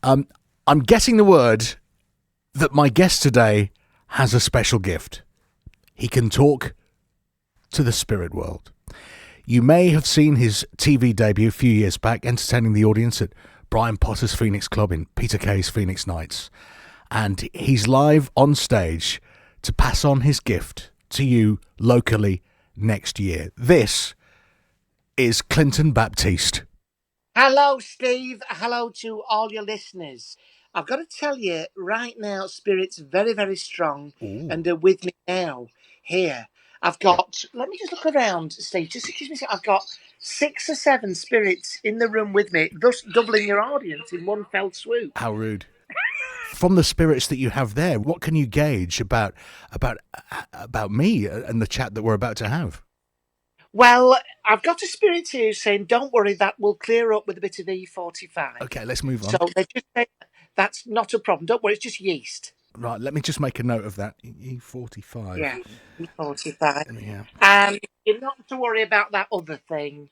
I'm getting the word that my guest today has a special gift. He can talk to the spirit world. You may have seen his TV debut a few years back, entertaining the audience at Brian Potter's Phoenix Club in Peter Kay's Phoenix Nights. And he's live on stage to pass on his gift to you locally next year. This is Clinton Baptiste. Hello, Steve. Hello to all your listeners. I've got to tell you right now, Spirit's very, very strong and are with me now here. I've got, let me just look around, Steve. Just excuse me a second. I've got 6 or 7 spirits in the room with me, thus doubling your audience in one fell swoop. How rude. From the spirits that you have there, what can you gauge about me and the chat that we're about to have? Well, I've got a spirit here saying, don't worry, that will clear up with a bit of E45. Okay, let's move on. So they just say, that's not a problem. Don't worry, it's just yeast. Right, let me just make a note of that. E45. Yeah, E45. Yeah. And you're not to worry about that other thing,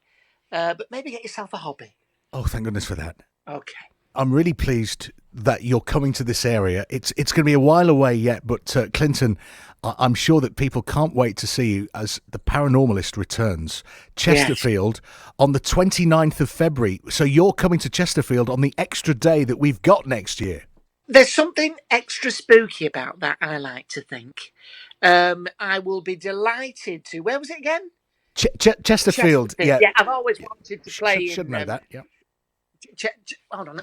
but maybe get yourself a hobby. Oh, thank goodness for that. Okay. I'm really pleased that you're coming to this area. It's going to be a while away yet, but Clinton, I'm sure that people can't wait to see you as the Paranormalist Returns, Chesterfield, on the 29th of February. So you're coming to Chesterfield on the extra day that we've got next year. There's something extra spooky about that, I like to think. I will be delighted to... Where was it again? Chesterfield. Yeah, I've always wanted to play should know that, yeah. Hold on.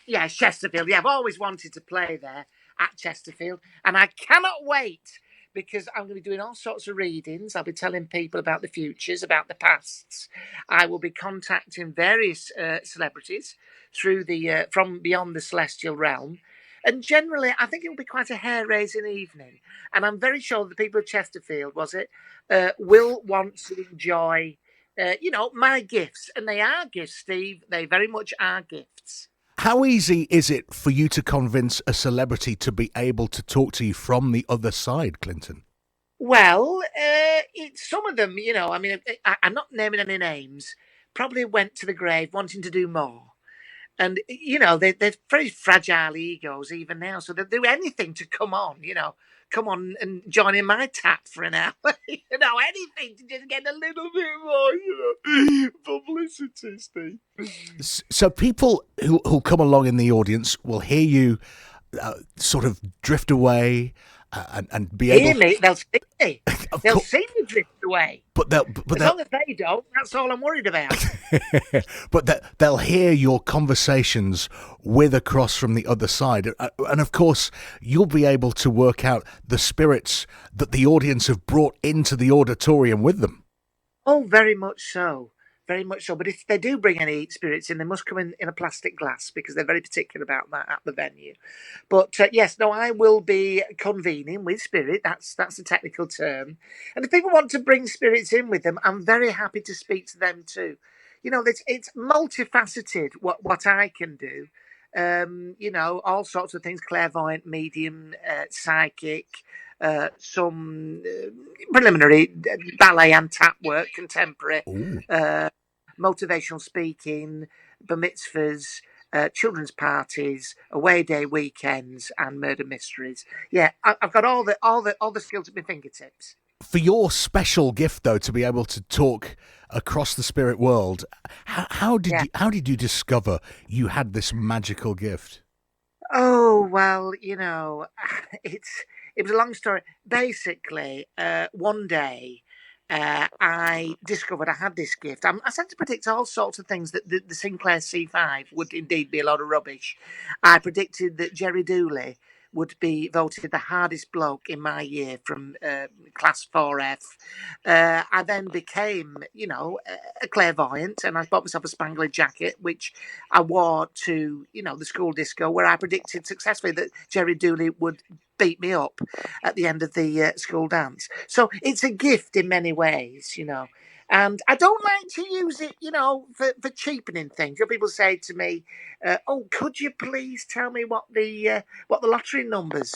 Yeah, Chesterfield. Yeah, I've always wanted to play there at Chesterfield, and I cannot wait because I'm going to be doing all sorts of readings. I'll be telling people about the futures, about the pasts. I will be contacting various celebrities through the from beyond the celestial realm, and generally, I think it will be quite a hair-raising evening. And I'm very sure the people of Chesterfield, will want to enjoy. My gifts, and they are gifts, Steve. They very much are gifts. How easy is it for you to convince a celebrity to be able to talk to you from the other side, Clinton? Well, it's some of them, I'm not naming any names, probably went to the grave wanting to do more. And, they're very fragile egos even now. So they'll do anything to come on and join in my tap for an hour. Anything to just get a little bit more, publicity, Steve. So people who'll come along in the audience will hear you sort of drift away and be able... Hear me, they'll see me. They'll see me drift away. But as long as they don't, that's all I'm worried about. But they'll hear your conversations with across from the other side. And of course, you'll be able to work out the spirits that the audience have brought into the auditorium with them. Oh, very much so. Very much so. But if they do bring any spirits in, they must come in a plastic glass because they're very particular about that at the venue. But I will be convening with spirit. That's the technical term. And if people want to bring spirits in with them, I'm very happy to speak to them too. It's multifaceted what I can do. All sorts of things: clairvoyant, medium, psychic. Some preliminary ballet and tap work, contemporary, motivational speaking, bar mitzvahs, children's parties, away day weekends, and murder mysteries. Yeah, I've got all the skills at my fingertips. For your special gift, though, to be able to talk across the spirit world, how did you discover you had this magical gift? Oh, well, it was a long story. Basically, one day I discovered I had this gift. I started to predict all sorts of things, that the Sinclair C5 would indeed be a lot of rubbish. I predicted that Jerry Dooley would be voted the hardest bloke in my year from class 4F. I then became, a clairvoyant, and I bought myself a spangly jacket, which I wore to, the school disco, where I predicted successfully that Jerry Dooley would beat me up at the end of the school dance. So it's a gift in many ways, And I don't like to use it, for cheapening things. People say to me, could you please tell me what the lottery numbers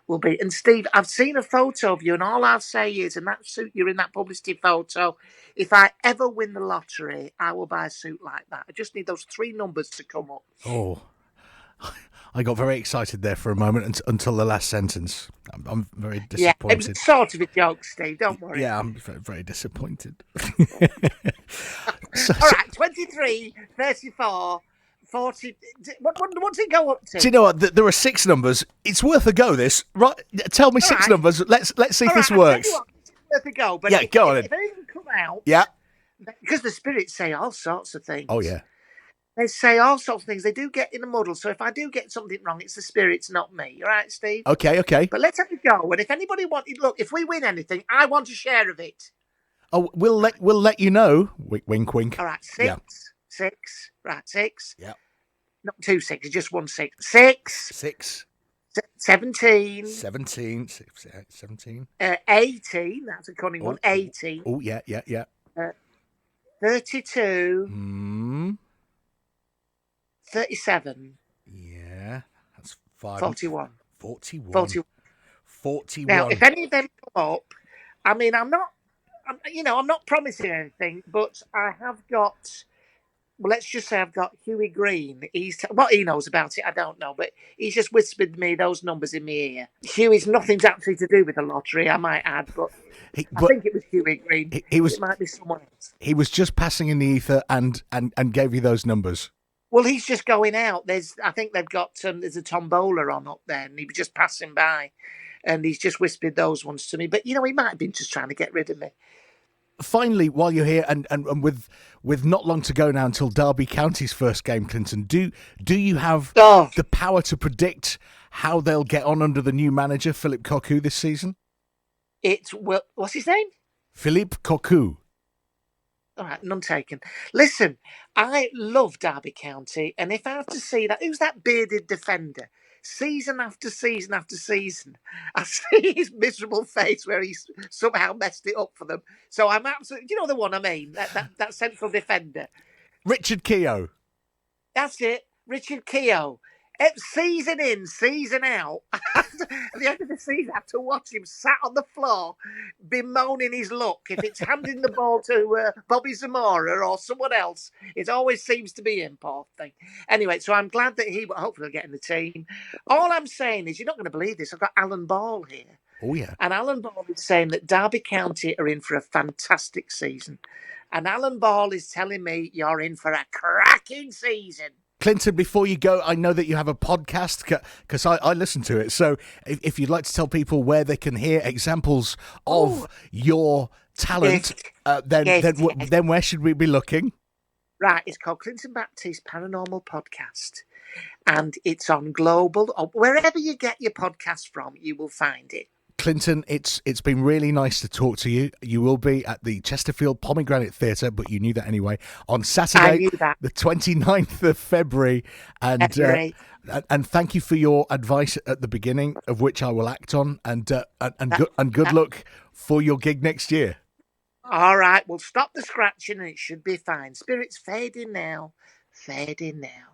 will be? And Steve, I've seen a photo of you, and all I'll say is, and that suit you're in that publicity photo, if I ever win the lottery, I will buy a suit like that. I just need those 3 numbers to come up. Oh, I got very excited there for a moment until the last sentence. I'm very Yeah, it was disappointed. sort of a joke, Steve. Don't worry. Yeah, I'm very, very disappointed. All right, 23, 34, 40. What's it go up to? Do you know what? There are 6 numbers. It's worth a go. This right? Tell me All 6 right. numbers. Let's see if All this right, works. I'll tell you what, it's worth a go. But Yeah, go on. If they even come out, Yeah. because the spirits say all sorts of things. Oh yeah. They say all sorts of things. They do get in a muddle. So if I do get something wrong, it's the spirits, not me. All right, Steve? Okay. But let's have a go. And if anybody wanted, look, if we win anything, I want a share of it. Oh, we'll let you know. Wink, wink. All right, 6. Yeah. 6. Right, 6. Yeah. Not 2 6s, just 1 6. 6. 6. 17. 17. 17. 18. That's a cunning one. 18. Oh, yeah. 32. 37. Yeah. That's 5. 41. 41. 41. Now, if any of them come up, I mean, I'm not promising anything, but I have got. Well, let's just say I've got Huey Green. What he knows about it, I don't know, but he's just whispered me those numbers in my ear. Huey's nothing's actually to do with the lottery, I might add, but I think it was Huey Green. It might be someone else. He was just passing in the ether and gave you those numbers. Well, he's just going out. I think they've got there's a tombola on up there, and he was just passing by, and he's just whispered those ones to me. But he might have been just trying to get rid of me. Finally, while you're here, and with not long to go now until Derby County's first game, Clinton, do you have the power to predict how they'll get on under the new manager, Philippe Cocu, this season? What's his name? Philippe Cocu. All right, none taken. Listen, I love Derby County, and if I have to see that, who's that bearded defender? Season after season after season, I see his miserable face where he's somehow messed it up for them. So I'm absolutely, you know the one I mean, that central defender. Richard Keogh. That's it, Richard Keogh. Season in, season out. At the end of the season, I have to watch him sat on the floor bemoaning his luck. If it's handing the ball to Bobby Zamora or someone else, it always seems to be him, poor thing. Anyway, so I'm glad that hopefully will get in the team. All I'm saying is, you're not going to believe this, I've got Alan Ball here. Oh, yeah. And Alan Ball is saying that Derby County are in for a fantastic season. And Alan Ball is telling me you're in for a cracking season. Clinton, before you go, I know that you have a podcast because I listen to it. So if you'd like to tell people where they can hear examples of your talent, then where should we be looking? Right, it's called Clinton Baptiste Paranormal Podcast. And it's on Global, or wherever you get your podcast from, you will find it. Clinton, it's been really nice to talk to you. You will be at the Chesterfield Pomegranate Theatre, but you knew that anyway, on Saturday, the 29th of February. And thank you for your advice at the beginning, of which I will act on. And good luck for your gig next year. All right, we'll stop the scratching and it should be fine. Spirits fading now. Fading now.